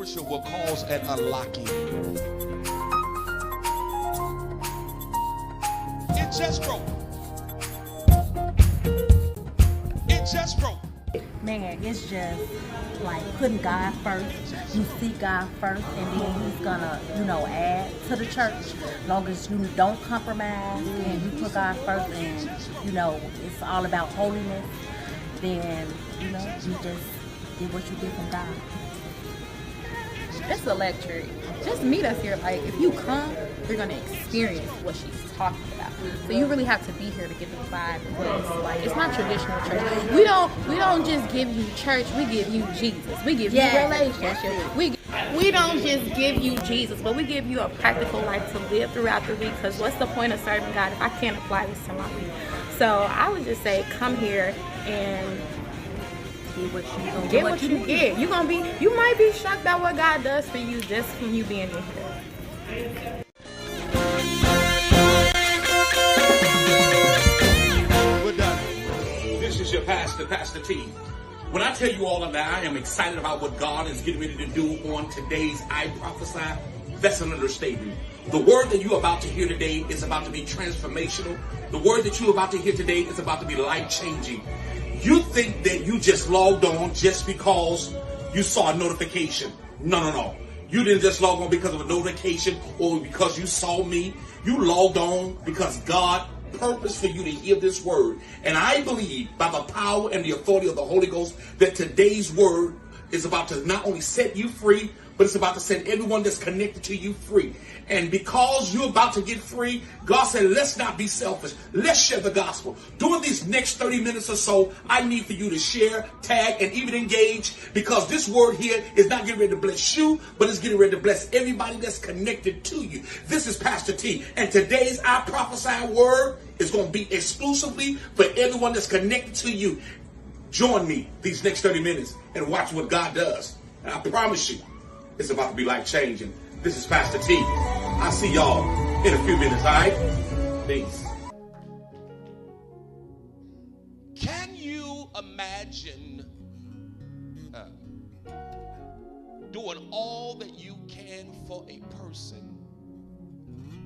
worship will cause an unlocking. It just broke. It just broke. Man, it's just like putting God first. You seek God first, and then He's gonna, add to the church. As long as you don't compromise and you put God first, and it's all about holiness. Then you just did what you did from God. It's electric. Just meet us here. Like, if you come, you're gonna experience what she's talking about. So you really have to be here to get the vibe. It's not traditional church. We don't just give you church. We give you Jesus. We give you relationship. We don't just give you Jesus, but we give you a practical life to live throughout the week. Because what's the point of serving God if I can't apply this to my week? So I would just say, come here and get what you get. You might be shocked at what God does for you just from you being in here. We're done. This is your pastor, Pastor T. When I tell you all of that, I am excited about what God is getting ready to do on today's iProphesy. That's an understatement. The word that you're about to hear today is about to be transformational. The word that you're about to hear today is about to be life-changing. You think that you just logged on just because you saw a notification. No. You didn't just log on because of a notification or because you saw me. You logged on because God purposed for you to hear this word. And I believe by the power and the authority of the Holy Ghost that today's word is about to not only set you free, but it's about to set everyone that's connected to you free. And because you're about to get free, God said, let's not be selfish. Let's share the gospel. During these next 30 minutes or so, I need for you to share, tag, and even engage, because this word here is not getting ready to bless you, but it's getting ready to bless everybody that's connected to you. This is Pastor T, and today's iProphesy word is going to be exclusively for everyone that's connected to you. Join me these next 30 minutes and watch what God does. And I promise you, it's about to be life-changing. This is Pastor T. I'll see y'all in a few minutes, all right? Peace. Can you imagine doing all that you can for a person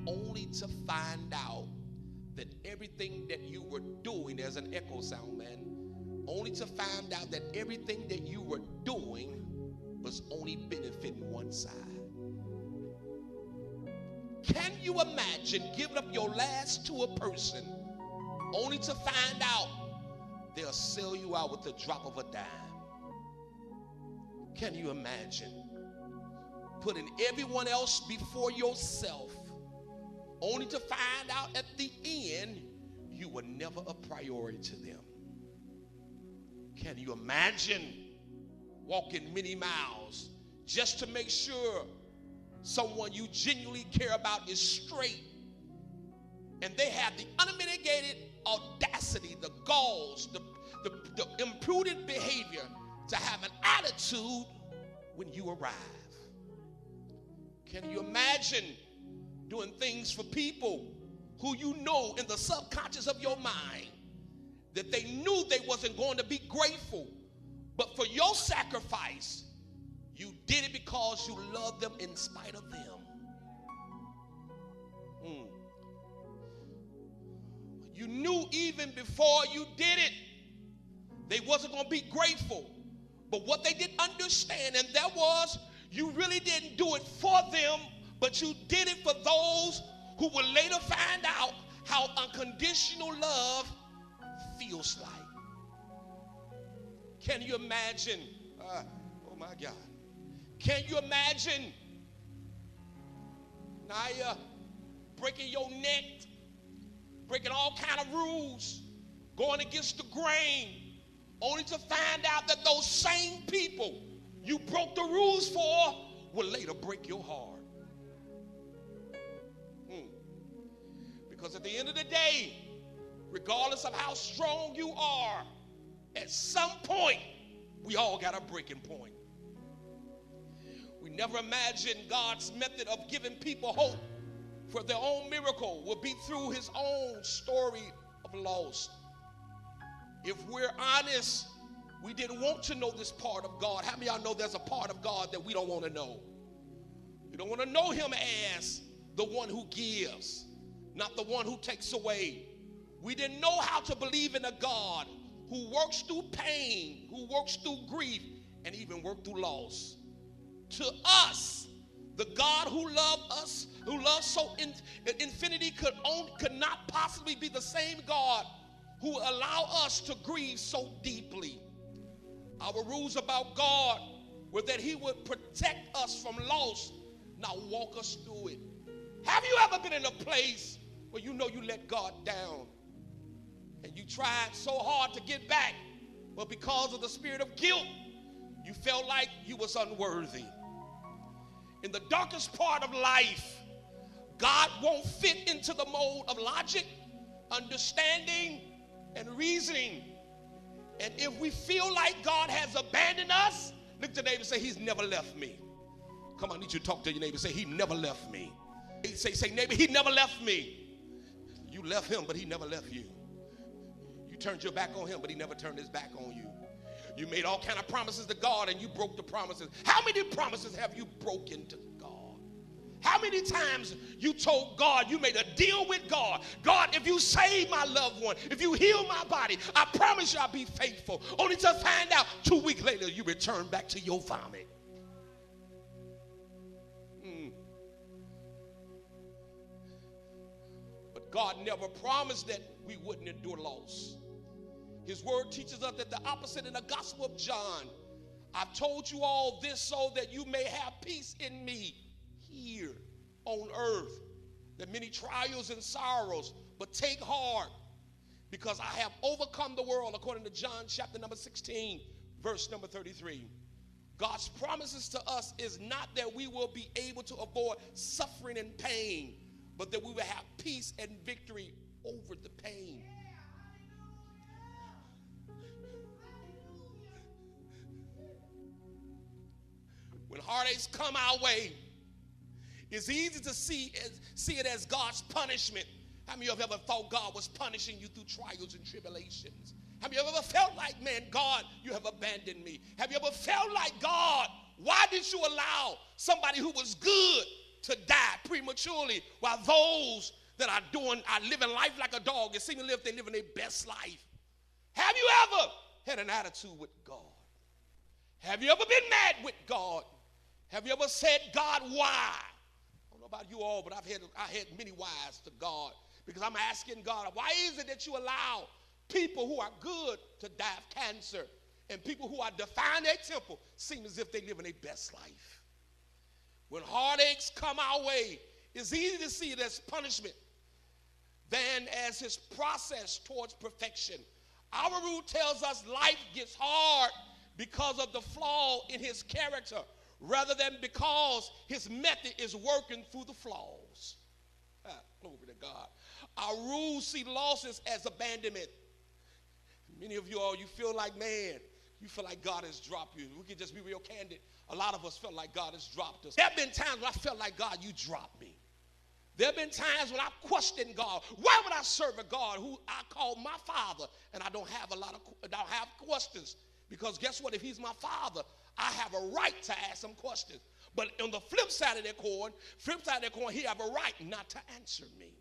only to find out that everything that you were doing, there's an echo sound, man, only to find out that everything that you were doing was only benefiting one side? Can you imagine giving up your last to a person only to find out they'll sell you out with the drop of a dime? Can you imagine putting everyone else before yourself only to find out at the end you were never a priority to them? Can you imagine walking many miles just to make sure someone you genuinely care about is straight, and they have the unmitigated audacity, the galls, the imprudent behavior to have an attitude when you arrive? Can you imagine doing things for people who you know in the subconscious of your mind that they knew they wasn't going to be grateful, but for your sacrifice, you did it because you love them in spite of them? You knew even before you did it, they wasn't going to be grateful. But what they didn't understand, and that was, you really didn't do it for them, but you did it for those who will later find out how unconditional love feels like. Can you imagine? Oh my God. Can you imagine, Naya, breaking your neck, breaking all kind of rules, going against the grain, only to find out that those same people you broke the rules for will later break your heart? Because at the end of the day, regardless of how strong you are, at some point, we all got a breaking point. We never imagined God's method of giving people hope for their own miracle will be through his own story of loss. If we're honest, We didn't want to know this part of God. How many of y'all know there's a part of God that we don't want to know? We don't want to know him as the one who gives, not the one who takes away. We didn't know how to believe in a God who works through pain, who works through grief, and even work through loss. To us, the God who loved us, who loves so infinity could not possibly be the same God who allow us to grieve so deeply. Our rules about God were that he would protect us from loss, not walk us through it. Have you ever been in a place where you know you let God down and you tried so hard to get back, but because of the spirit of guilt, you felt like you was unworthy? In the darkest part of life, God won't fit into the mold of logic, understanding, and reasoning. And if we feel like God has abandoned us, look to your neighbor and say, he's never left me. Come on, I need you to talk to your neighbor and say, he never left me. Say, neighbor, he never left me. You left him, but he never left you. You turned your back on him, but he never turned his back on you. You made all kind of promises to God, and you broke the promises. How many promises have you broken to God? How many times you told God, you made a deal with God? God, if you save my loved one, if you heal my body, I promise you I'll be faithful. Only to find out 2 weeks later you return back to your vomit. But God never promised that we wouldn't endure loss. His word teaches us that the opposite in the Gospel of John. I've told you all this so that you may have peace in me here on earth. There are many trials and sorrows, but take heart because I have overcome the world, according to John chapter number 16, verse number 33. God's promises to us is not that we will be able to avoid suffering and pain, but that we will have peace and victory over the pain. When heartaches come our way, it's easy to see it as God's punishment. How many of you have ever thought God was punishing you through trials and tribulations? Have you ever felt like, man, God, you have abandoned me? Have you ever felt like, God, why did you allow somebody who was good to die prematurely while those that are living life like a dog, it seems to live, they living their best life? Have you ever had an attitude with God? Have you ever been mad with God? Have you ever said, God, why? I don't know about you all, but I had many whys to God, because I'm asking God, why is it that you allow people who are good to die of cancer and people who are defying their temple seem as if they live in their best life? When heartaches come our way, it's easy to see it as punishment than as his process towards perfection. Our rule tells us life gets hard because of the flaw in his character, rather than because his method is working through the flaws. Glory to God. Our rules see losses as abandonment. Many of you all, you feel like, man, you feel like God has dropped you. We can just be real candid. A lot of us felt like God has dropped us. There have been times when I felt like, God, you dropped me. There have been times when I questioned God. Why would I serve a God who I call my Father and I don't have questions? Because guess what? If he's my Father, I have a right to ask him questions. But on the flip side of that coin, he have a right not to answer me.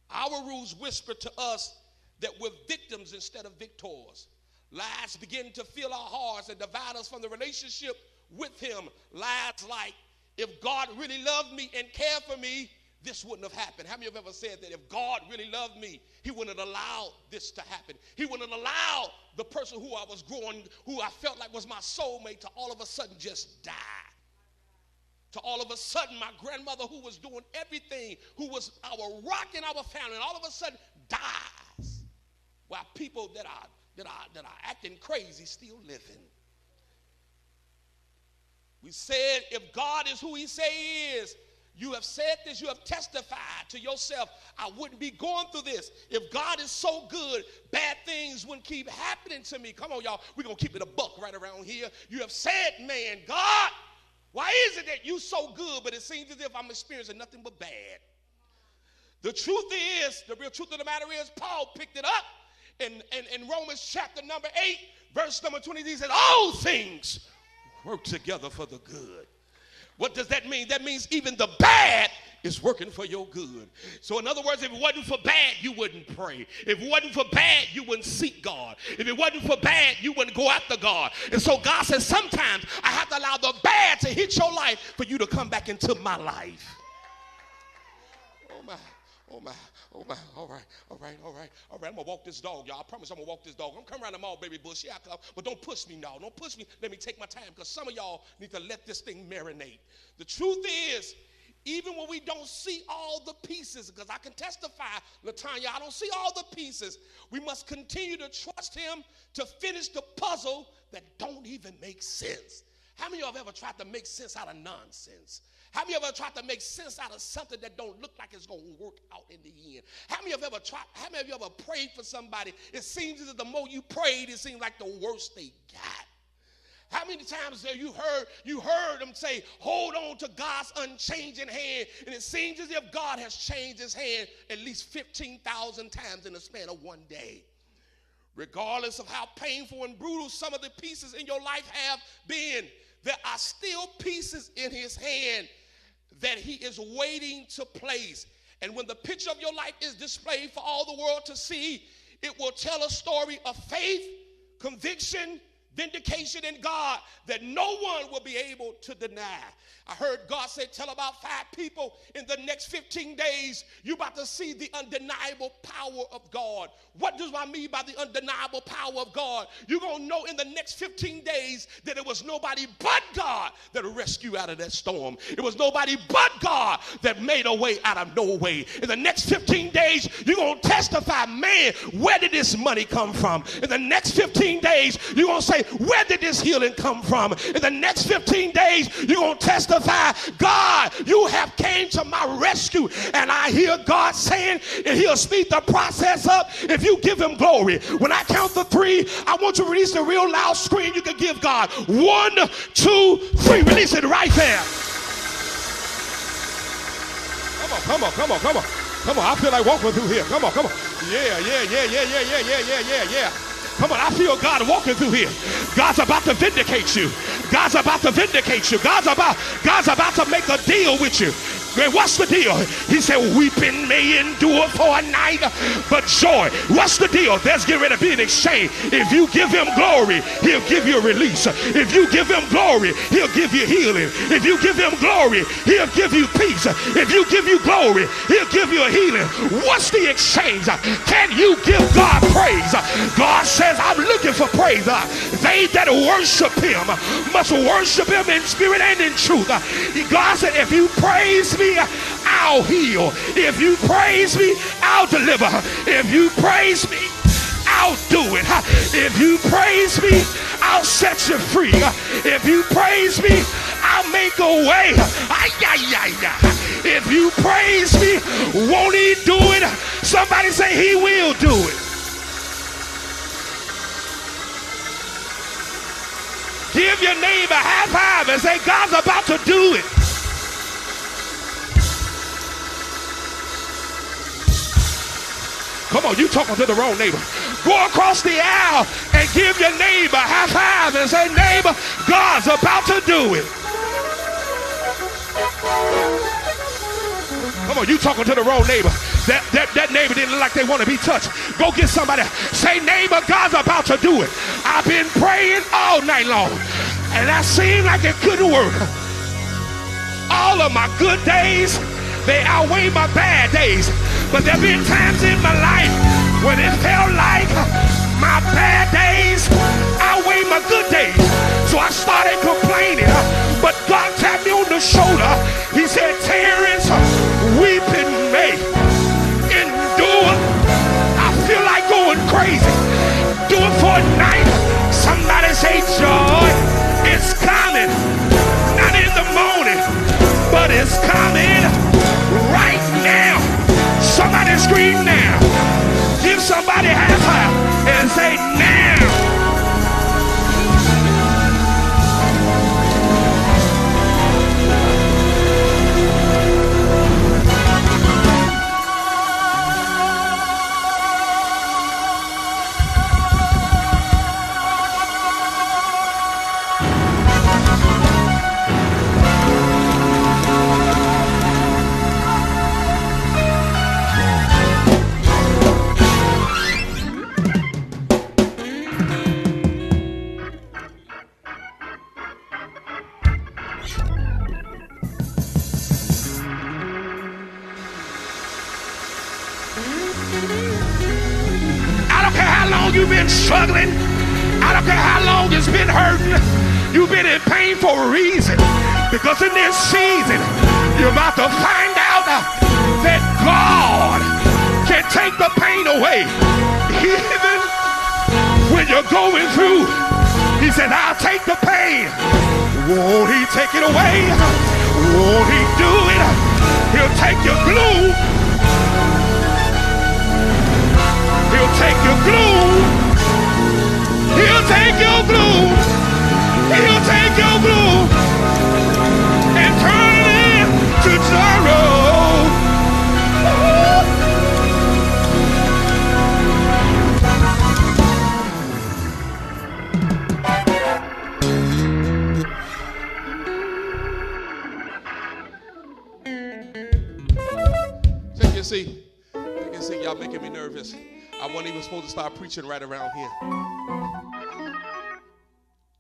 Our rules whisper to us that we're victims instead of victors. Lies begin to fill our hearts and divide us from the relationship with him. Lies like, if God really loved me and cared for me, this wouldn't have happened. How many of you have ever said that if God really loved me, he wouldn't have allowed this to happen? He wouldn't have allowed the person who I was growing, who I felt like was my soulmate, to all of a sudden just die. To all of a sudden, my grandmother, who was doing everything, who was our rock in our family, and all of a sudden dies, while people that are acting crazy still living. We said, if God is who he say he is, you have said this, you have testified to yourself, I wouldn't be going through this. If God is so good, bad things wouldn't keep happening to me. Come on, y'all, we're going to keep it a buck right around here. You have said, man, God, why is it that you so good, but it seems as if I'm experiencing nothing but bad? The truth is, the real truth of the matter is, Paul picked it up in Romans chapter number 8, verse number 20, he said, all things work together for the good. What does that mean? That means even the bad is working for your good. So in other words, if it wasn't for bad, you wouldn't pray. If it wasn't for bad, you wouldn't seek God. If it wasn't for bad, you wouldn't go after God. And so God says, sometimes I have to allow the bad to hit your life for you to come back into my life. Oh my, oh my, oh my. All right. I'm gonna walk this dog, y'all. I promise I'm gonna walk this dog. I'm coming around the mall, baby bush. Yeah, I come, but don't push me now. Don't push me. Let me take my time, because some of y'all need to let this thing marinate. The truth is, even when we don't see all the pieces, because I can testify, Latanya, I don't see all the pieces, we must continue to trust him to finish the puzzle that don't even make sense. How many of y'all have ever tried to make sense out of nonsense? How many of you ever tried to make sense out of something that don't look like it's going to work out in the end? How many of you ever prayed for somebody? It seems that the more you prayed, it seems like the worse they got. How many times have you heard them say, hold on to God's unchanging hand? And it seems as if God has changed his hand at least 15,000 times in the span of one day. Regardless of how painful and brutal some of the pieces in your life have been, there are still pieces in his hand that he is waiting to place. And when the picture of your life is displayed for all the world to see, it will tell a story of faith, conviction, vindication in God that no one will be able to deny. I heard God say, tell about 5 people in the next 15 days, you're about to see the undeniable power of God. What does I mean by the undeniable power of God? You're going to know in the next 15 days that it was nobody but God that rescued you out of that storm. It was nobody but God that made a way out of no way. In the next 15 days, you're going to testify, man, where did this money come from? In the next 15 days, you're going to say, where did this healing come from? In the next 15 days, you're going to testify, God, you have came to my rescue. And I hear God saying, and he'll speed the process up if you give him glory. When I count to 3, I want you to release the real loud scream you can give God. 1, 2, 3. Release it right there. Come on. Come on, I feel like walking through here. Come on. Yeah. Come on, I feel God walking through here. God's about to vindicate you. God's about to make a deal with you. What's the deal? He said, weeping may endure for a night, but joy. What's the deal? There's getting ready to be an exchange. If you give him glory, he'll give you a release. If you give him glory, he'll give you healing. If you give him glory, he'll give you peace. If you give you glory, he'll give you a healing. What's the exchange? Can you give God praise? God says, I'm looking for praise. They that worship him must worship him in spirit and in truth. God said, if you praise me, I'll heal. If you praise me, I'll deliver. If you praise me, I'll do it. If you praise me, I'll set you free. If you praise me, I'll make a way. If you praise me, won't he do it? Somebody say he will do it. Give your neighbor a high five and say, God's about to do it. Come on, you talking to the wrong neighbor. Go across the aisle and give your neighbor a high five and say, neighbor, God's about to do it. Come on, you talking to the wrong neighbor. That neighbor didn't look like they want to be touched. Go get somebody. Say, neighbor, God's about to do it. I've been praying all night long, and that seemed like it couldn't work. All of my good days, they outweigh my bad days. But there have been times in my life when it felt like my bad days outweigh my good days. So I started complaining. But God tapped me on the shoulder. He said, Terrence, weeping may endure. I feel like going crazy. Do it for a night. Somebody say joy. It's coming. Not in the morning, but it's coming right now. Somebody scream now. Give somebody a high five and say now. how long you've been struggling. I don't care how long it's been hurting. You've been in pain for a reason. Because in this season, you're about to find out that God can take the pain away. Even when you're going through, he said, I'll take the pain. Won't he take it away? Won't he do it? He'll take your gloom. He'll take your gloom. He'll take your gloom. He'll take your gloom and turn it into sorrow. Take your seat. Take your seat. Y'all making me nervous. I wasn't even supposed to start preaching right around here.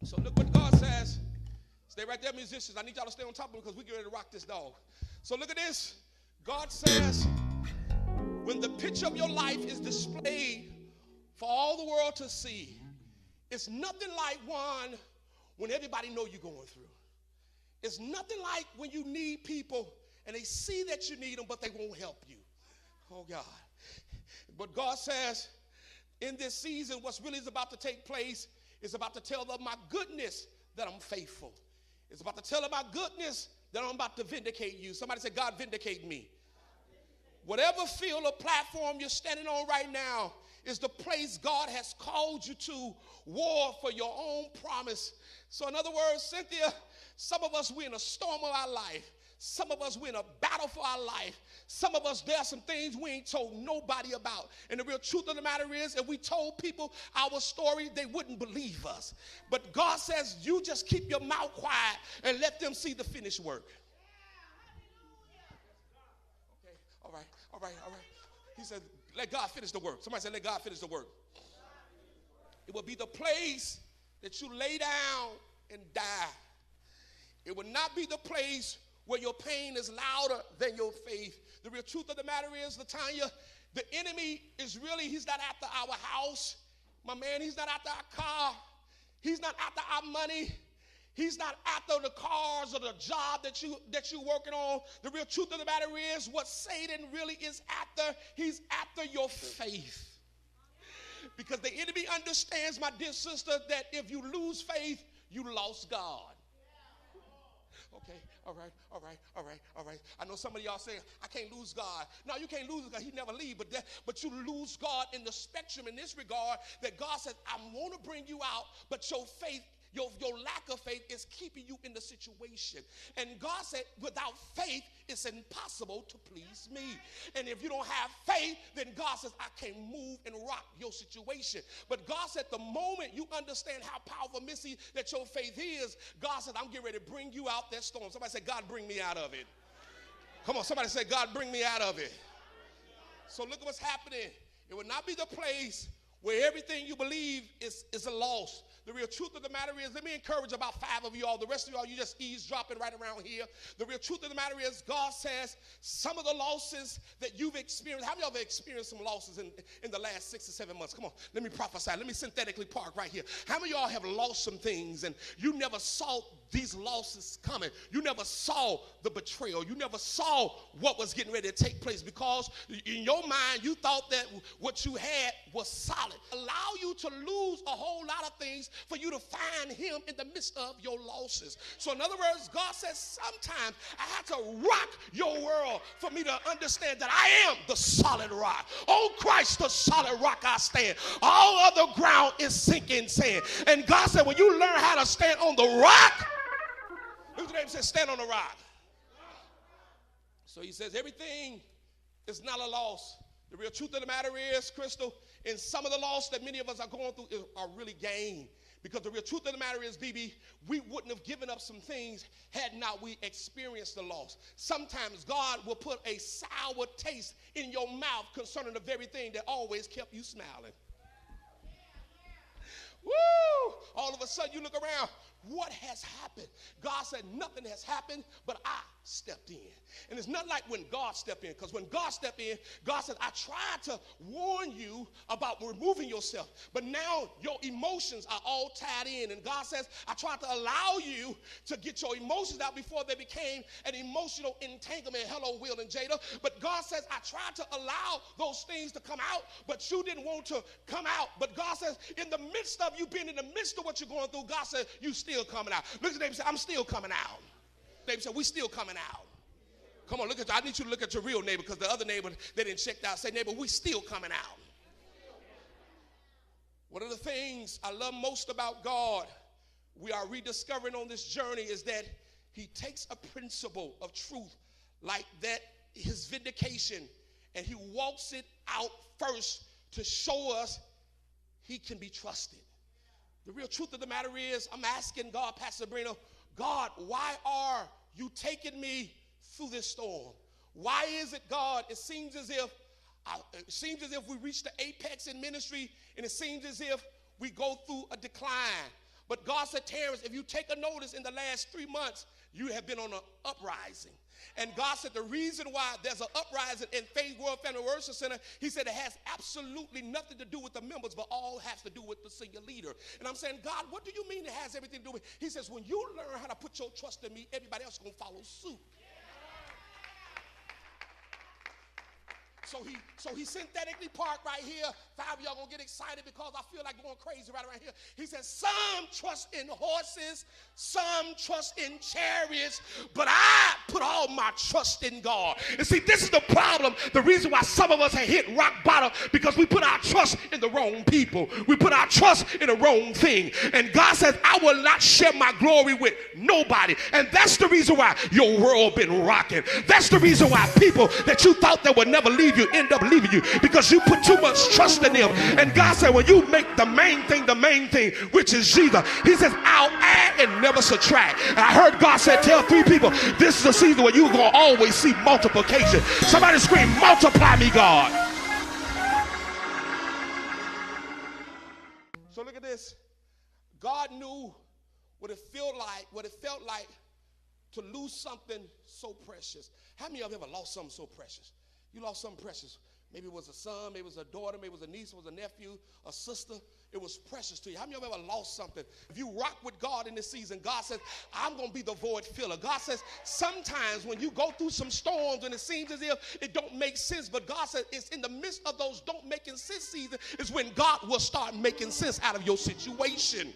So look what God says. Stay right there, musicians. I need y'all to stay on top of it because we're ready to rock this dog. So look at this. God says, when the picture of your life is displayed for all the world to see, it's nothing like one when everybody know you're going through. It's nothing like when you need people and they see that you need them, but they won't help you. Oh, God. But God says, in this season, what's really is about to take place is about to tell them my goodness that I'm faithful. It's about to tell them my goodness that I'm about to vindicate you. Somebody say, God, vindicate me. Whatever field or platform you're standing on right now is the place God has called you to war for your own promise. So in other words, Cynthia, some of us, we're in a storm of our life. Some of us, we're in a battle for our life. Some of us, there are some things we ain't told nobody about. And the real truth of the matter is, if we told people our story, they wouldn't believe us. But God says, you just keep your mouth quiet and let them see the finished work. Okay, all right. He said, let God finish the work. Somebody said, let God finish the work. It will be the place that you lay down and die. It will not be the place where your pain is louder than your faith. The real truth of the matter is, Latanya, the enemy is really, he's not after our house. My man, he's not after our car. He's not after our money. He's not after the cars or the job that you're working on. The real truth of the matter is, what Satan really is after, he's after your faith. Because the enemy understands, my dear sister, that if you lose faith, you lost God. Okay, all right. I know some of y'all saying, I can't lose God. No, you can't lose God. He never leave. But you lose God in the spectrum in this regard, that God says, I want to bring you out, but your faith, your lack of faith is keeping you in the situation. And God said, without faith, it's impossible to please me. And if you don't have faith, then God says, I can move and rock your situation. But God said, the moment you understand how powerful, Missy, that your faith is, God said, I'm getting ready to bring you out that storm. Somebody say, God, bring me out of it. Come on, somebody say, God, bring me out of it. So look at what's happening. It will not be the place where everything you believe is a loss. The real truth of the matter is, let me encourage about 5 of you all. The rest of y'all, you just eavesdropping right around here. The real truth of the matter is, God says some of the losses that you've experienced, how many of you ever experienced some losses in the last 6 or 7 months? Come on, let me prophesy. Let me synthetically park right here. How many of y'all have lost some things and you never saw these losses coming? You never saw the betrayal. You never saw what was getting ready to take place because in your mind, you thought that what you had was solid. Allow you to lose a whole lot of things for you to find him in the midst of your losses. So in other words, God says sometimes I have to rock your world for me to understand that I am the solid rock. Oh, Christ, the solid rock I stand. All other ground is sinking sand. And God said, when you learn how to stand on the rock, look at the name, says stand on the rock. So he says everything is not a loss. The real truth of the matter is, Crystal, in some of the loss that many of us are going through are really gain. Because the real truth of the matter is, BB, we wouldn't have given up some things had not we experienced the loss. Sometimes God will put a sour taste in your mouth concerning the very thing that always kept you smiling. Woo! All of a sudden you look around, what has happened? God said, nothing has happened, but I stepped in. And it's not like when God stepped in, because when God stepped in, God said, I tried to warn you about removing yourself, but now your emotions are all tied in. And God says, I tried to allow you to get your emotions out before they became an emotional entanglement. Hello, Will and Jada. But God says, I tried to allow those things to come out, but you didn't want to come out. But God says, in the midst of you being in the midst of what you're going through, God says, you still coming out. Look at them and say, I'm still coming out. They said, we still coming out. Come on, look at. I need you to look at your real neighbor, because the other neighbor, they didn't check out. Say, neighbor, we still coming out. One of the things I love most about God, we are rediscovering on this journey, is that he takes a principle of truth like that, his vindication, and he walks it out first to show us he can be trusted. The real truth of the matter is, I'm asking God, Pastor Brino, God, why are you taking me through this storm? Why is it, God, it seems as if we reach the apex in ministry, and it seems as if we go through a decline. But God said, Terrence, if you take a notice, in the last 3 months, you have been on an uprising. And God said the reason why there's an uprising in Faith World Family Worship Center, he said it has absolutely nothing to do with the members, but all has to do with the senior leader. And I'm saying, God, what do you mean it has everything to do with? He says, when you learn how to put your trust in me, everybody else is going to follow suit. So he synthetically parked right here. 5 of y'all gonna get excited because I feel like going crazy right around here. He says, some trust in horses, some trust in chariots, but I put all my trust in God. And see, this is the problem. The reason why some of us have hit rock bottom, because we put our trust in the wrong people. We put our trust in the wrong thing. And God says, I will not share my glory with nobody. And that's the reason why your world been rocking. That's the reason why people that you thought that would never leave you end up leaving you, because you put too much trust in them. And God said, when you make the main thing, which is Jesus, he says, I'll add and never subtract. And I heard God said, tell 3 people, this is a season where you're going to always see multiplication. Somebody scream, multiply me, God. So look at this. God knew what it felt like to lose something so precious. How many of you ever lost something so precious? You lost something precious. Maybe it was a son, maybe it was a daughter, maybe it was a niece, it was a nephew, a sister. It was precious to you. How many of you ever lost something? If you rock with God in this season, God says, I'm going to be the void filler. God says, sometimes when you go through some storms and it seems as if it don't make sense, but God says it's in the midst of those don't making sense season is when God will start making sense out of your situation.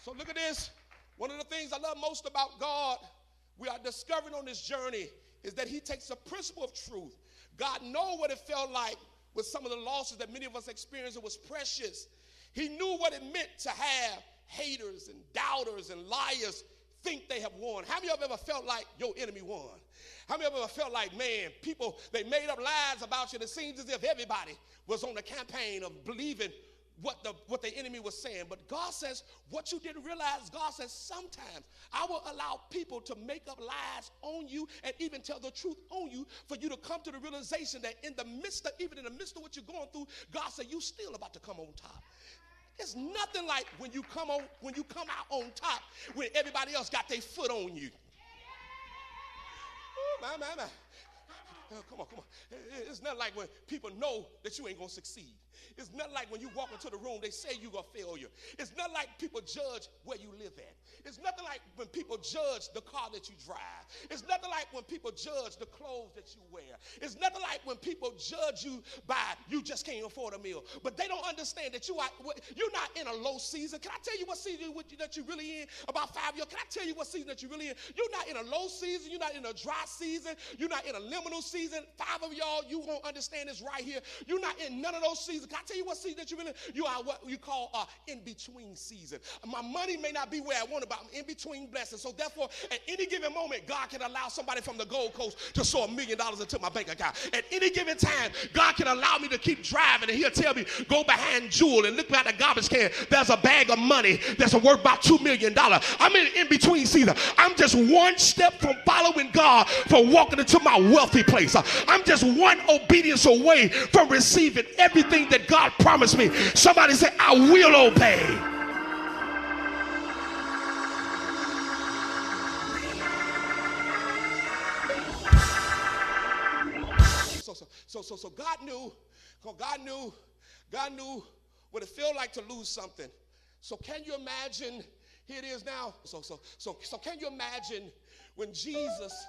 So look at this. One of the things I love most about God, we are discovering on this journey, is that he takes a principle of truth. God knows what it felt like with some of the losses that many of us experienced. It was precious. He knew what it meant to have haters and doubters and liars think they have won. How many of you ever felt like your enemy won? How many of you ever felt like, man, people, they made up lies about you, and it seems as if everybody was on the campaign of believing what the enemy was saying. But God says, what you didn't realize, God says, sometimes I will allow people to make up lies on you and even tell the truth on you for you to come to the realization that even in the midst of what you're going through, God said, you still about to come on top. It's nothing like when you come out on top when everybody else got their foot on you. Oh, my. Oh, come on. It's not like when people know that you ain't going to succeed. It's not like when you walk into the room, they say you're a failure. It's not like people judge where you live at. It's nothing like when people judge the car that you drive. It's nothing like when people judge the clothes that you wear. It's nothing like when people judge you by you just can't afford a meal. But they don't understand that you're not in a low season. Can I tell you what season that you're really in? About 5 years. Can I tell you what season that you're really in? You're not in a low season. You're not in a dry season. You're not in a liminal season. 5 of y'all, you won't understand this right here. You're not in none of those seasons. Can I tell you what season that you're in? You are what you call in-between season. My money may not be where I want it, but I'm in between blessings. So therefore, at any given moment, God can allow somebody from the Gold Coast to sow $1 million into my bank account. At any given time, God can allow me to keep driving, and he'll tell me, go behind Jewel and look at the garbage can. There's a bag of money that's worth about $2 million. I'm in between season. I'm just one step from following God, from walking into my wealthy place. I'm just one obedience away from receiving everything that God promised me. Somebody say, I will obey. So God knew what it felt like to lose something. So can you imagine? Here it is now. So can you imagine when Jesus,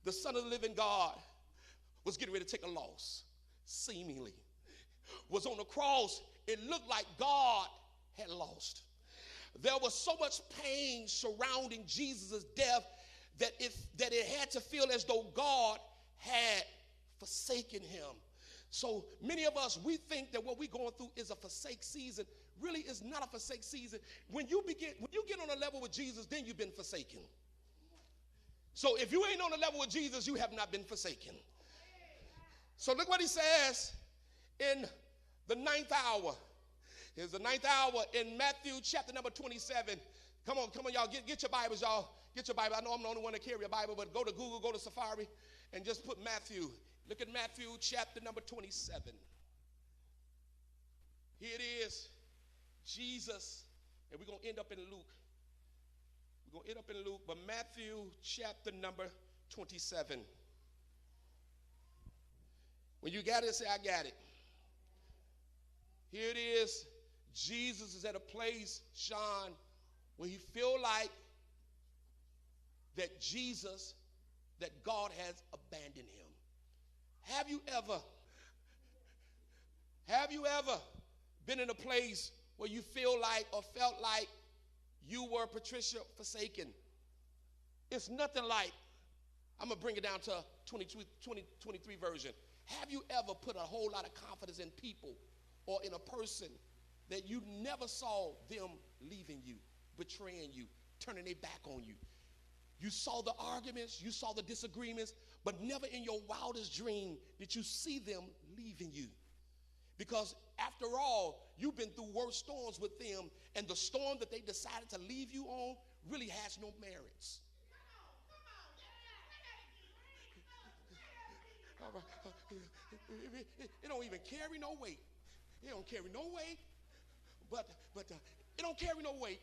the Son of the living God, was getting ready to take a loss, seemingly, was on the cross? It looked like God had lost. There was so much pain surrounding Jesus' death that it had to feel as though God had forsaken him. So many of us, we think that what we're going through is a forsake season. Really, it's not a forsake season. When you get on a level with Jesus, then you've been forsaken. So if you ain't on a level with Jesus, you have not been forsaken. So look what he says in the 9th hour. Here's the 9th hour in Matthew chapter number 27. Come on, y'all. Get your Bibles, y'all. Get your Bible. I know I'm the only one to carry a Bible, but go to Google, go to Safari, and just put Matthew. Look at Matthew chapter number 27. Here it is. Jesus, and we're going to end up in Luke. We're going to end up in Luke, but Matthew chapter number 27. When you got it, say, I got it. Here it is. Jesus is at a place, Sean, where he feel like that God has abandoned him. Have you ever been in a place where you feel like or felt like you were, Patricia, forsaken? It's nothing like, I'm going to bring it down to 2023 version. Have you ever put a whole lot of confidence in people or in a person that you never saw them leaving you, betraying you, turning their back on you? You saw the arguments, you saw the disagreements, but never in your wildest dream did you see them leaving you. Because after all, you've been through worse storms with them, and the storm that they decided to leave you on really has no merits. It don't even carry no weight. It don't carry no weight, but it don't carry no weight.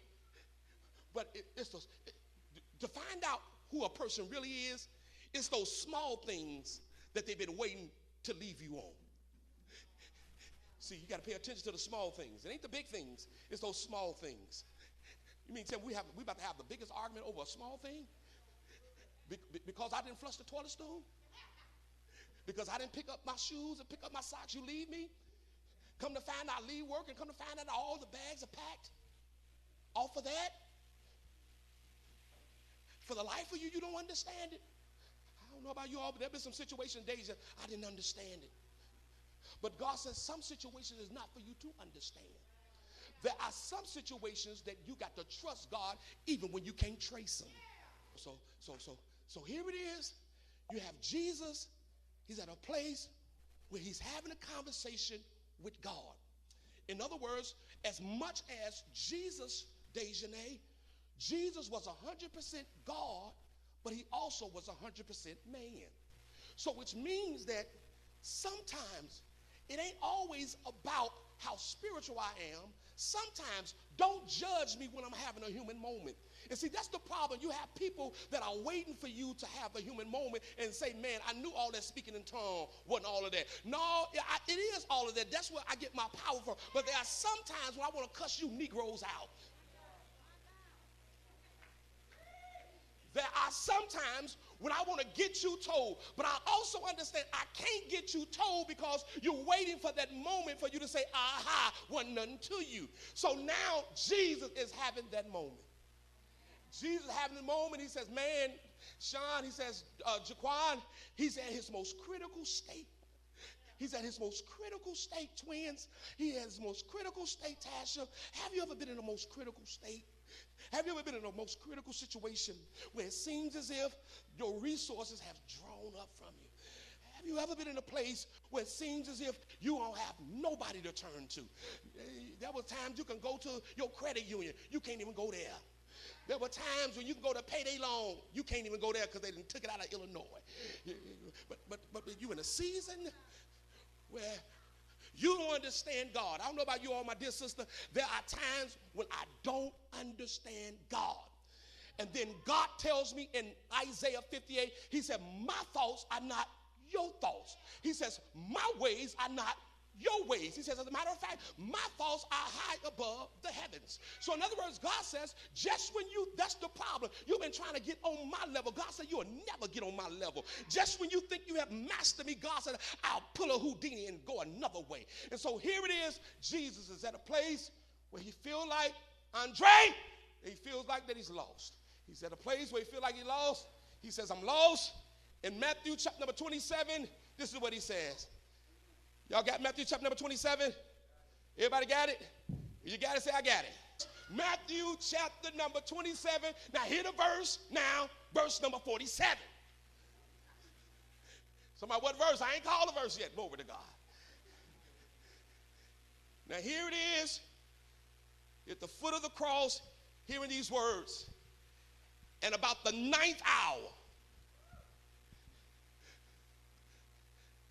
But to find out who a person really is, it's those small things that they've been waiting to leave you on. See, you got to pay attention to the small things. It ain't the big things. It's those small things. You mean tell me we about to have the biggest argument over a small thing? Because I didn't flush the toilet stool? Because I didn't pick up my shoes and pick up my socks, you leave me? Come to find out, I leave work and come to find out all the bags are packed? All for that? For the life of you, you don't understand it. I don't know about you all, but there have been some situations, days that I didn't understand it. But God says some situations is not for you to understand. There are some situations that you got to trust God even when you can't trace him. So here it is. You have Jesus. He's at a place where he's having a conversation with God. In other words, as much as Jesus, Dejanay, Jesus was 100% God, but he also was 100% man. So which means that sometimes it ain't always about how spiritual I am. Sometimes don't judge me when I'm having a human moment. And see, that's the problem. You have people that are waiting for you to have a human moment and say, man, I knew all that speaking in tongues wasn't all of that. No, it is all of that. That's where I get my power from. But there are some times when I want to cuss you Negroes out. There are some times when I want to get you told, but I also understand I can't get you told because you're waiting for that moment for you to say, aha, wasn't nothing to you. So now Jesus is having that moment. Jesus having the moment. He says, man, Sean, he says, Jaquan, he's at his most critical state. He's at his most critical state, twins. He has his most critical state, Tasha. Have you ever been in the most critical state? Have you ever been in a most critical situation where it seems as if your resources have drawn up from you? Have you ever been in a place where it seems as if you don't have nobody to turn to? There were times you can go to your credit union. You can't even go there. There were times when you can go to payday loan. You can't even go there because they done took it out of Illinois. But you're in a season where you don't understand God. I don't know about you all, my dear sister. There are times when I don't understand God. And then God tells me in Isaiah 58, he said, my thoughts are not your thoughts. He says, my ways are not your ways. He says, as a matter of fact, my thoughts are high above the heavens. So in other words, God says, just when that's the problem. You've been trying to get on my level. God said, you'll never get on my level. Just when you think you have mastered me, God said, I'll pull a Houdini and go another way. And so here it is. Jesus is at a place where he feels like, Andre, he feels like that he's lost. He's at a place where he feels like he's lost. He says, I'm lost. In Matthew chapter number 27, this is what he says. Y'all got Matthew chapter number 27? Everybody got it? You got it? Say, I got it. Matthew chapter number 27. Now, hear the verse now, verse number 47. Somebody, what verse? I ain't called the verse yet. Glory to God. Now, here it is. At the foot of the cross, hearing these words. And about the 9th hour,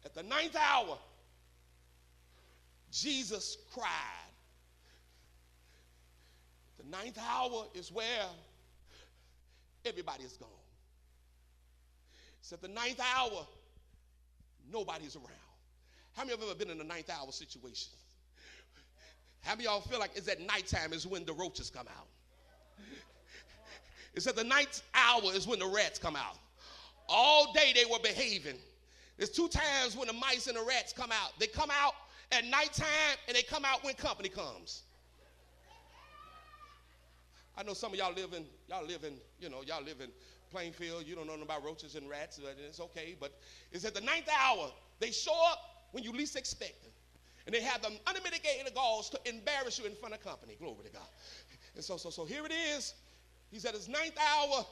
at the 9th hour, Jesus cried. The 9th hour is where everybody is gone. It's at the 9th hour, nobody's around. How many of you have ever been in a 9th hour situation? How many of y'all feel like it's at nighttime is when the roaches come out? It's at the 9th hour is when the rats come out. All day they were behaving. There's 2 times when the mice and the rats come out. They come out at nighttime and they come out when company comes. I know some of y'all live in Plainfield. You don't know nothing about roaches and rats, but it's okay. But it's at the 9th hour. They show up when you least expect them. And they have them unmitigated goals to embarrass you in front of company. Glory to God. And so here it is. He's at his 9th hour.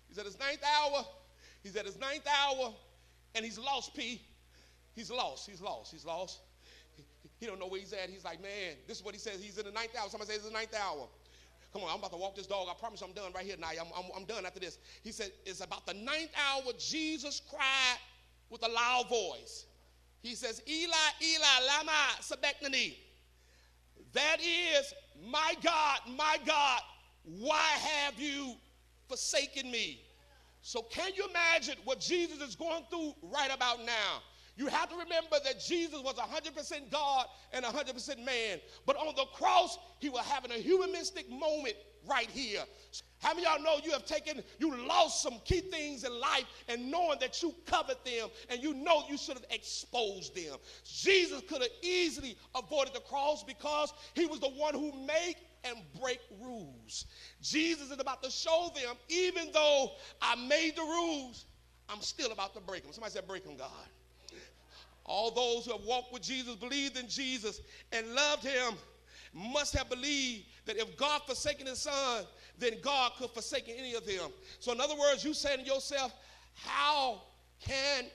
He's at his 9th hour. He's at his 9th hour. And he's lost, P. He's lost. He don't know where he's at. He's like, man, this is what he says. He's in the 9th hour. Somebody says it's the 9th hour. Come on, I'm about to walk this dog. I promise I'm done right here now. I'm done after this. He said, it's about the 9th hour. Jesus cried with a loud voice. He says, Eli, Eli, lama sabachthani. That is, my God, why have you forsaken me? So can you imagine what Jesus is going through right about now? You have to remember that Jesus was 100% God and 100% man. But on the cross, he was having a humanistic moment right here. How many of y'all know you lost some key things in life and knowing that you covered them and you know you should have exposed them? Jesus could have easily avoided the cross because he was the one who made and break rules. Jesus is about to show them, even though I made the rules, I'm still about to break them. Somebody said, break them, God. All those who have walked with Jesus, believed in Jesus, and loved him must have believed that if God forsaken his son, then God could forsake any of them. So in other words, you saying to yourself, how can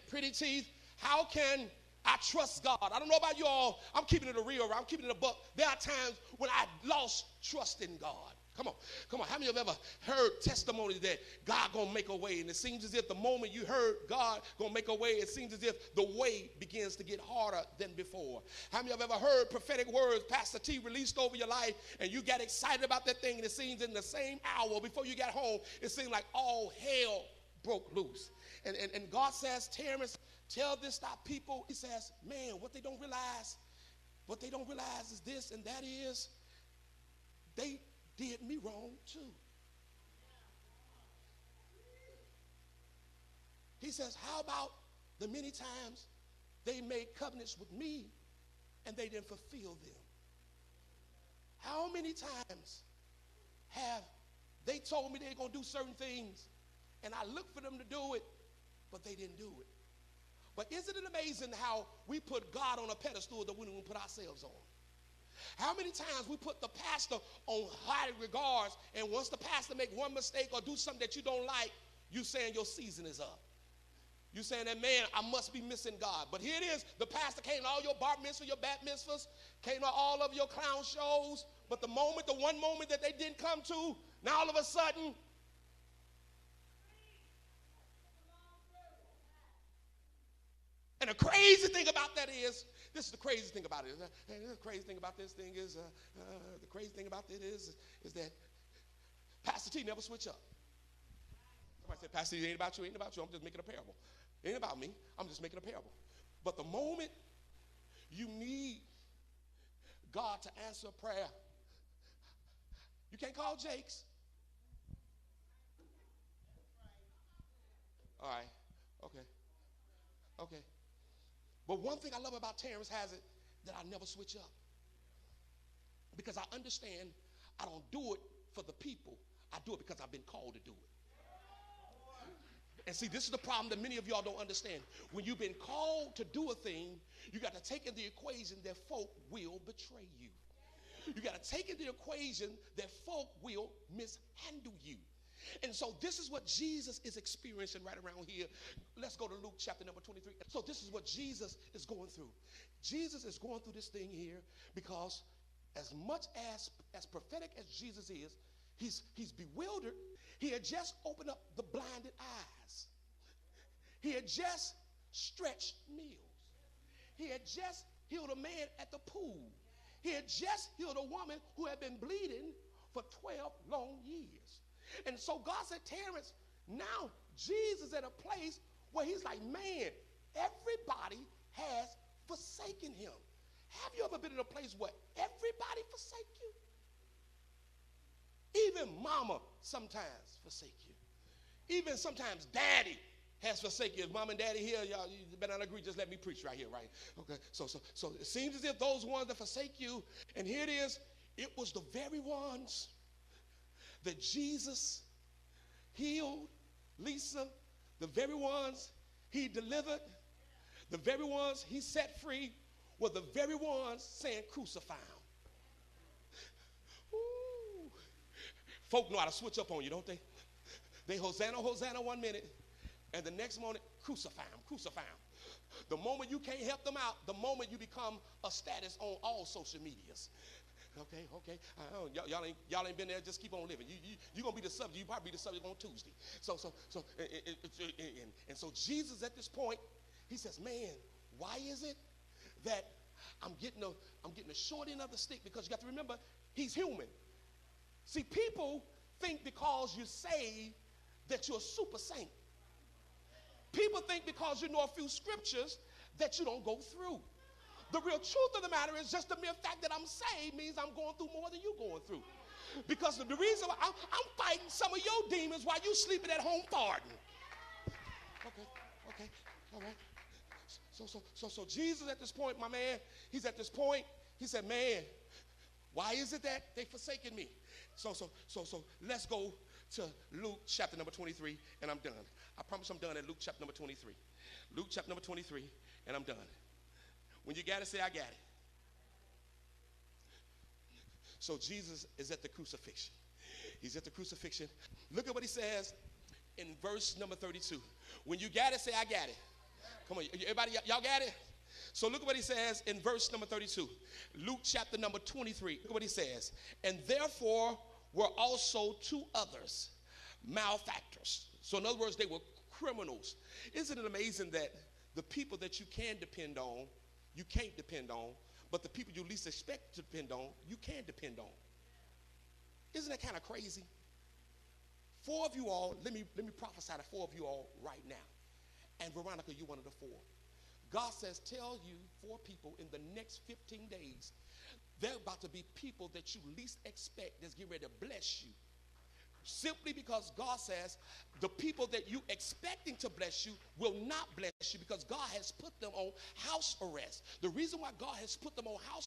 I trust God? I don't know about you all. I'm keeping it a real. I'm keeping it a buck. There are times when I lost trust in God. Come on. How many of you have ever heard testimony that God gonna make a way? And it seems as if the moment you heard God gonna make a way, it seems as if the way begins to get harder than before. How many of you have ever heard prophetic words Pastor T released over your life and you got excited about that thing and it seems in the same hour before you got home, it seemed like all hell broke loose. And God says, Terrence, tell this stop people. He says, man, what they don't realize is this, and that is they did me wrong too. He says, how about the many times they made covenants with me and they didn't fulfill them? How many times have they told me they're going to do certain things and I looked for them to do it, but they didn't do it? But isn't it amazing how we put God on a pedestal that we don't put ourselves on? How many times we put the pastor on high regards, and once the pastor make one mistake or do something that you don't like, you saying your season is up. You saying that, man, I must be missing God. But here it is. The pastor came to all your bar mitzvahs, your bat mitzvahs, came to all of your clown shows. But the one moment that they didn't come to, now all of a sudden, and the crazy thing about that is, this is the crazy thing about it. The crazy thing about this thing is, is that Pastor T never switch up. Somebody said, Pastor T, it ain't about you, I'm just making a parable. It ain't about me. I'm just making a parable. But the moment you need God to answer a prayer, you can't call Jakes. All right. Okay. But one thing I love about Terrence has it that I never switch up. Because I understand I don't do it for the people. I do it because I've been called to do it. And see, this is the problem that many of y'all don't understand. When you've been called to do a thing, you got to take in the equation that folk will betray you. You got to take in the equation that folk will mishandle you. And so this is what Jesus is experiencing right around here. Let's go to Luke chapter number 23. So this is what Jesus is going through. Jesus is going through this thing here because as much as prophetic as Jesus is, he's bewildered. He had just opened up the blinded eyes. He had just stretched meals. He had just healed a man at the pool. He had just healed a woman who had been bleeding for 12 long years. And so God said, Terrence, now Jesus at a place where he's like, man, everybody has forsaken him. Have you ever been in a place where everybody forsake you? Even mama sometimes forsake you. Even sometimes daddy has forsaken you. If mom and daddy here, y'all, you better not agree, just let me preach right here, right? Okay, so it seems as if those ones that forsake you, and here it is, it was the very ones that Jesus healed, Lisa, the very ones he delivered, the very ones he set free, were the very ones saying crucify him. Ooh. Folk know how to switch up on you, don't they? They Hosanna, Hosanna 1 minute, and the next moment, crucify him, crucify him. The moment you can't help them out, the moment you become a status on all social medias. Okay. Y'all ain't been there. Just keep on living. You're gonna be the subject. You probably be the subject on Tuesday. And so Jesus at this point, he says, "Man, why is it that I'm getting a short end of the stick?" Because you got to remember, he's human. See, people think because you're saved that you're a super saint. People think because you know a few scriptures that you don't go through. The real truth of the matter is just the mere fact that I'm saved means I'm going through more than you're going through. Because the reason why I'm fighting some of your demons while you sleeping at home farting. Okay, all right. So Jesus at this point, my man, he's at this point, he said, man, why is it that they forsaken me? So let's go to Luke chapter number 23, and I'm done. I promise I'm done at Luke chapter number 23. Luke chapter number 23, and I'm done. When you got it, say, I got it. So Jesus is at the crucifixion. He's at the crucifixion. Look at what he says in verse number 32. When you got it, say, I got it. Come on, everybody, y'all got it? So look at what he says in verse number 32. Luke chapter number 23. Look at what he says. And therefore were also two others, malefactors. So in other words, they were criminals. Isn't it amazing that the people that you can depend on, you can't depend on, but the people you least expect to depend on, you can depend on? Isn't that kind of crazy? 4 of you all, let me prophesy to 4 of you all right now. And Veronica, you're one of the 4. God says, tell you 4 people in the next 15 days, they're about to be people that you least expect that's getting ready to bless you. Simply because God says the people that you expecting to bless you will not bless you because God has put them on house arrest. The reason why God has put them on house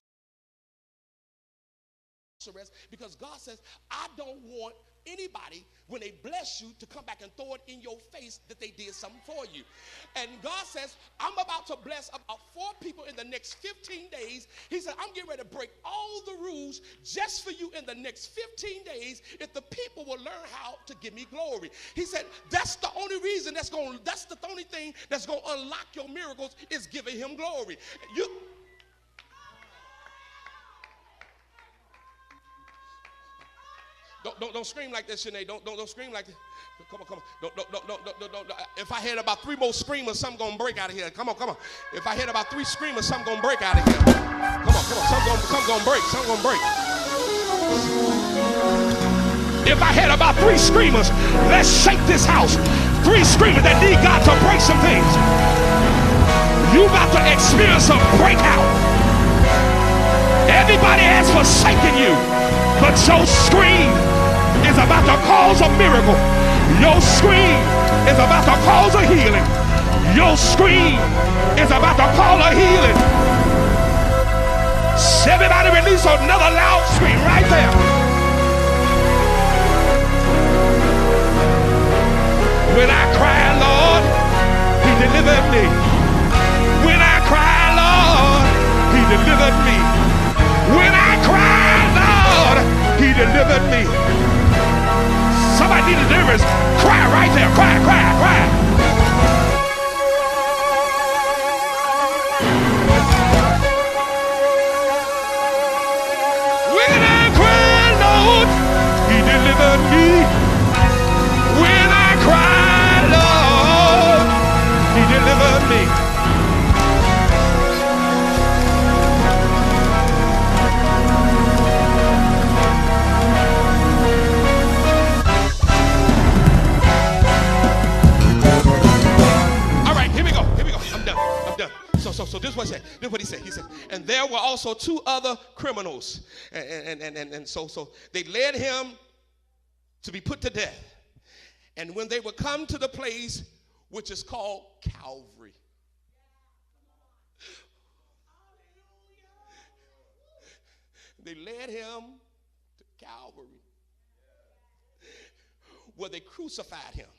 arrest because God says, I don't want anybody, when they bless you, to come back and throw it in your face that they did something for you. And God says, I'm about to bless about 4 people in the next 15 days. He said, I'm getting ready to break all the rules just for you in the next 15 days if the people will learn how to give me glory. He said, that's the only reason that's the only thing that's going to unlock your miracles is giving him glory. Don't scream like this, Sinead. Don't scream like this. Come on. Don't. If I had about 3 more screamers, something gonna break out of here. Come on. If I had about 3 screamers, something gonna break out of here. Come on. Something gonna break. If I had about 3 screamers, let's shake this house. 3 screamers that need God to break some things. You about to experience a breakout. Everybody has forsaken you, but your scream is about to cause a miracle. Your scream is about to cause a healing. Your scream is about to call a healing. Everybody release another loud scream right there. When I cried, Lord, he delivered me. When I cried, Lord, he delivered me. When I cried, Lord, he delivered me. Somebody need deliverance. Cry right there. Cry, cry, cry. When I cried, Lord, he delivered me. When I cried, Lord, he delivered me. So this is what he said. This is what he said. He said, and there were also 2 other criminals. And so they led him to be put to death. And when they would come to the place which is called Calvary. They led him to Calvary, where they crucified him.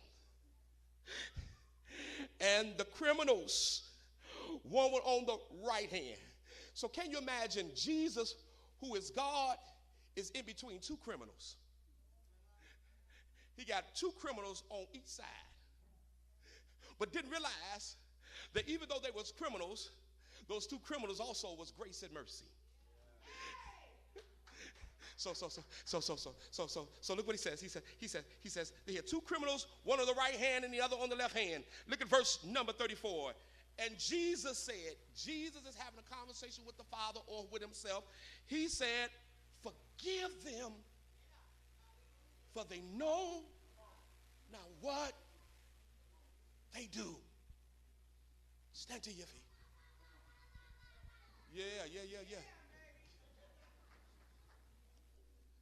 And the criminals, one was on the right hand. So can you imagine Jesus, who is God, is in between 2 criminals. He got 2 criminals on each side. But didn't realize that even though they was criminals, those 2 criminals also was grace and mercy. So look what he says. He says they had 2 criminals, one on the right hand and the other on the left hand. Look at verse number 34. And Jesus said, Jesus is having a conversation with the Father or with himself. He said, forgive them, for they know not what they do. Stand to your feet. Yeah.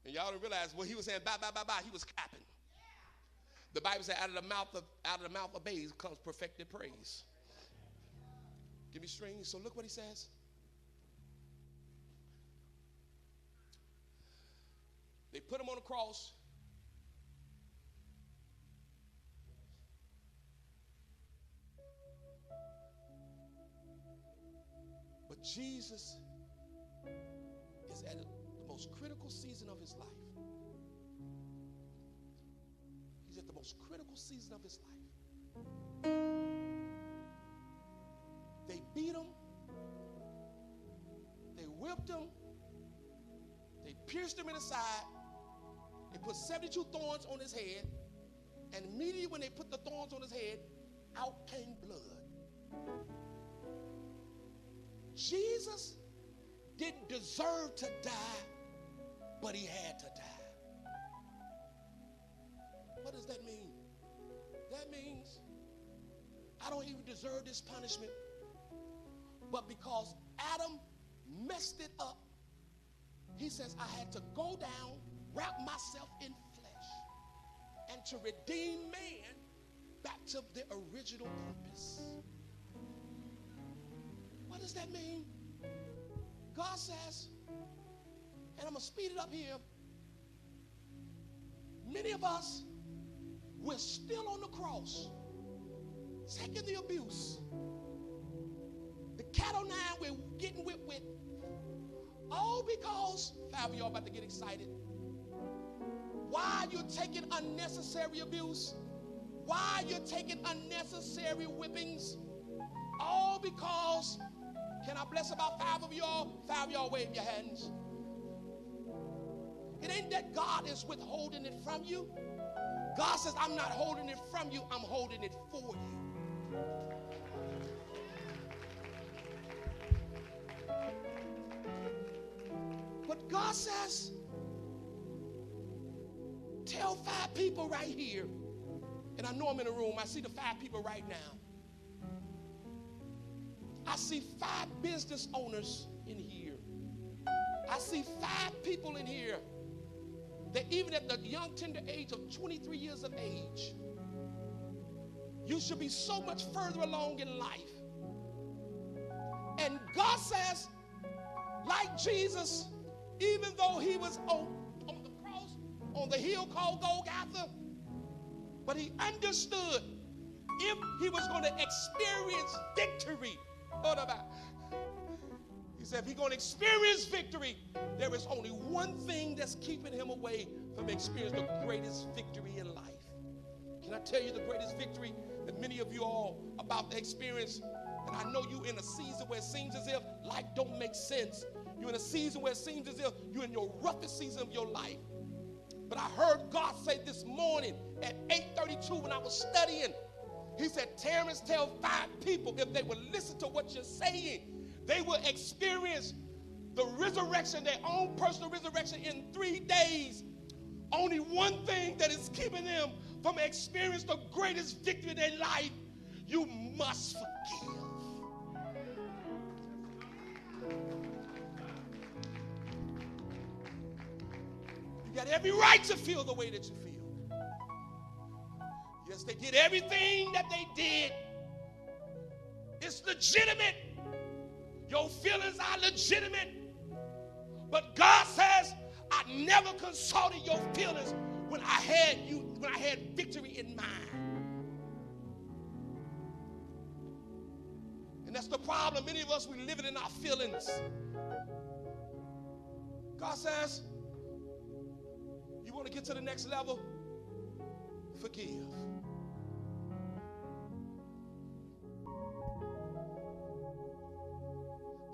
And y'all don't realize what he was saying, bye, he was clapping. The Bible said out of the mouth of babes comes perfected praise. Give me strings. So look what he says. They put him on the cross. But Jesus is at the most critical season of his life. He's at the most critical season of his life. They beat him. They whipped him. They pierced him in the side. They put 72 thorns on his head. And immediately when they put the thorns on his head, out came blood. Jesus didn't deserve to die, but he had to die. What does that mean? That means I don't even deserve this punishment. But because Adam messed it up, he says, I had to go down, wrap myself in flesh, and to redeem man back to the original purpose. What does that mean? God says, and I'm going to speed it up here, many of us, we're still on the cross, taking the abuse. The cat o' nine we're getting whipped with, all because, 5 of y'all about to get excited. Why you're taking unnecessary abuse? Why you're taking unnecessary whippings? All because, can I bless about 5 of y'all? 5 of y'all wave your hands. It ain't that God is withholding it from you. God says, I'm not holding it from you, I'm holding it for you. But God says, tell 5 people right here, And I know I'm in a room. I see the 5 people right now. I see 5 business owners in here. I see 5 people in here that even at the young, tender age of 23 years of age, you should be so much further along in life. And God says, like Jesus, even though he was on the cross, on the hill called Golgotha, but he understood if he was going to experience victory, he said, if he's going to experience victory, there is only one thing that's keeping him away from experiencing the greatest victory in life. Can I tell you the greatest victory that many of you all about to experience? And I know you in a season where it seems as if life don't make sense. You're in a season where it seems as if you're in your roughest season of your life. But I heard God say this morning at 8:32 when I was studying, he said, Terrence, tell 5 people if they would listen to what you're saying, they will experience the resurrection, their own personal resurrection in 3 days. Only one thing that is keeping them from experiencing the greatest victory in their life: you must forgive. You got every right to feel the way that you feel. Yes, they did everything that they did. It's legitimate. Your feelings are legitimate. But God says, I never consulted your feelings when I had victory in mind. And that's the problem. Many of us, we live it in our feelings. God says, you want to get to the next level? Forgive.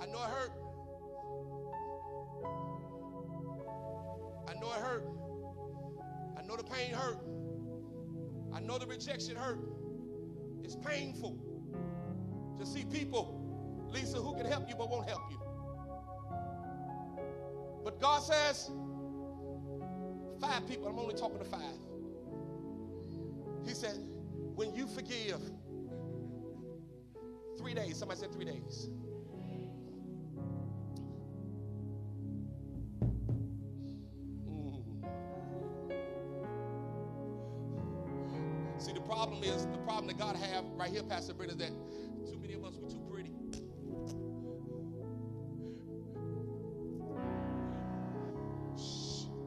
I know it hurt. I know it hurt. I know the pain hurt. I know the rejection hurt. It's painful to see people, Lisa, who can help you but won't help you. But God says, 5 people, I'm only talking to 5. He said, when you forgive, 3 days, somebody said 3 days. See, the problem that God have right here, Pastor Brent, is that too many of us were too pretty.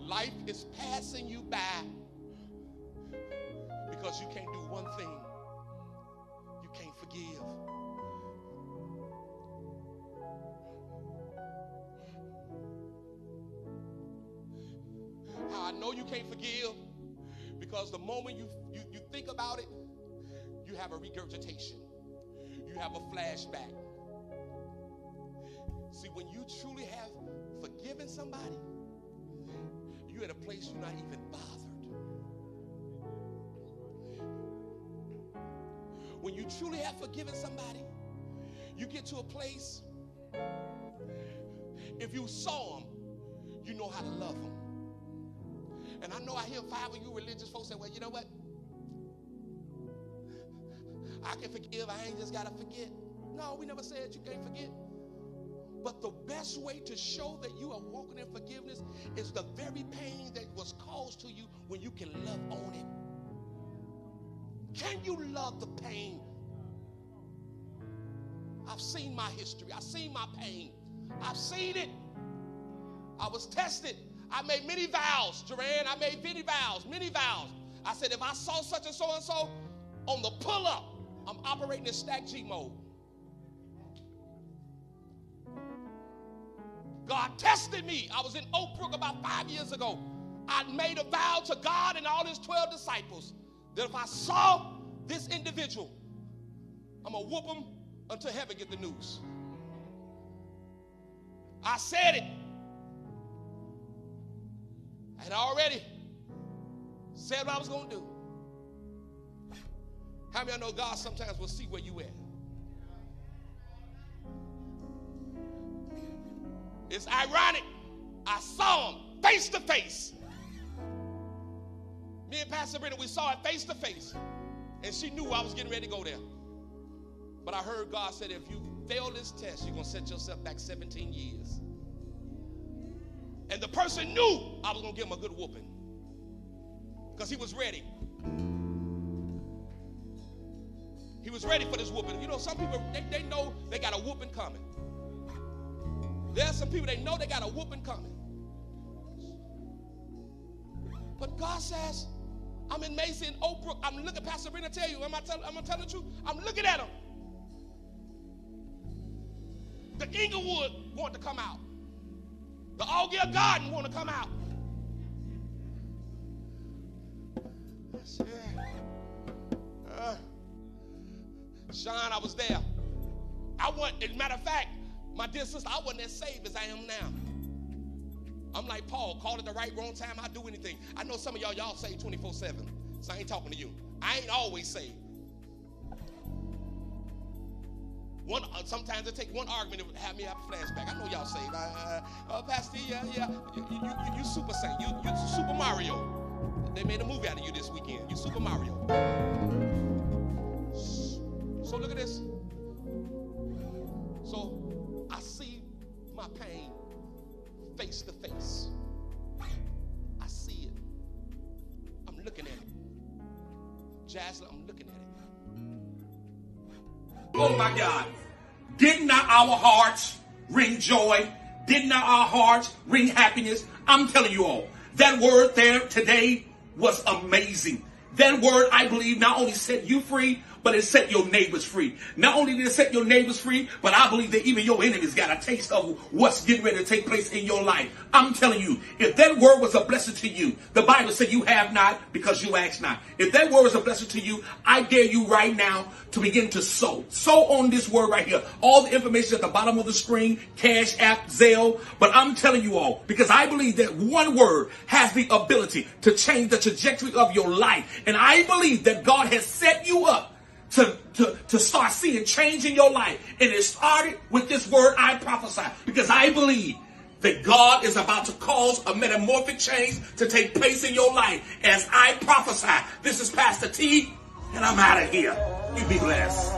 Life is passing you by because you can't do one thing. You can't forgive. How I know you can't forgive? Because the moment you think about it, you have a regurgitation. You have a flashback. See, when you truly have forgiven somebody, you're at a place you're not even bothered. When you truly have forgiven somebody, you get to a place, if you saw them, you know how to love them. And I know I hear 5 of you religious folks say, well, you know what? I can forgive. I ain't just got to forget. No, we never said you can't forget. But the best way to show that you are walking in forgiveness is the very pain that was caused to you when you can love on it. Can you love the pain? I've seen my history. I've seen my pain. I've seen it. I was tested. I made many vows, Joanne. I made many vows. I said, if I saw such and so on the pull-up, I'm operating in stack G mode. God tested me. I was in Oak Brook about 5 years ago. I made a vow to God and all his 12 disciples that if I saw this individual, I'm going to whoop him until heaven get the news. I said it. I had already said what I was going to do. How many of y'all know God sometimes will see where you at? It's ironic. I saw him face to face. Me and Pastor Brennan, we saw it face to face. And she knew I was getting ready to go there. But I heard God said, if you fail this test, you're going to set yourself back 17 years. And the person knew I was going to give him a good whooping. Because he was ready. He was ready for this whooping. You know, some people, they know they got a whooping coming. There are some people, they know they got a whooping coming. But God says, I'm in Macy and Oak Brook. I'm looking, Pastor Brenda tell you, I'm going to tell the truth. I'm looking at them. The Inglewood want to come out. The Algier Garden want to come out. I said, Sean, I was there. As a matter of fact, my dear sister, I wasn't as saved as I am now. I'm like Paul, called at the right wrong time, I'll do anything. I know some of y'all saved 24/7, so I ain't talking to you. I ain't always saved. Sometimes it takes one argument to have me have a flashback. I know y'all saved. Pastor, yeah. You super saint. You Super Mario. They made a movie out of you this weekend. You Super Mario. So look at this. So I see my pain face to face. I see it. I'm looking at it. Jaslyn, I'm looking at it. Oh my God. Did not our hearts ring joy? Did not our hearts ring happiness? I'm telling you all, that word there today was amazing. That word, I believe, not only set you free, but it set your neighbors free. Not only did it set your neighbors free, but I believe that even your enemies got a taste of what's getting ready to take place in your life. I'm telling you, if that word was a blessing to you, the Bible said you have not because you ask not. If that word was a blessing to you, I dare you right now to begin to sow. Sow on this word right here. All the information at the bottom of the screen, Cash App, Zelle. But I'm telling you all, because I believe that one word has the ability to change the trajectory of your life. And I believe that God has set you up to start seeing change in your life. And it started with this word, I prophesy. Because I believe that God is about to cause a metamorphic change to take place in your life as I prophesy. This is Pastor T, and I'm out of here. You be blessed.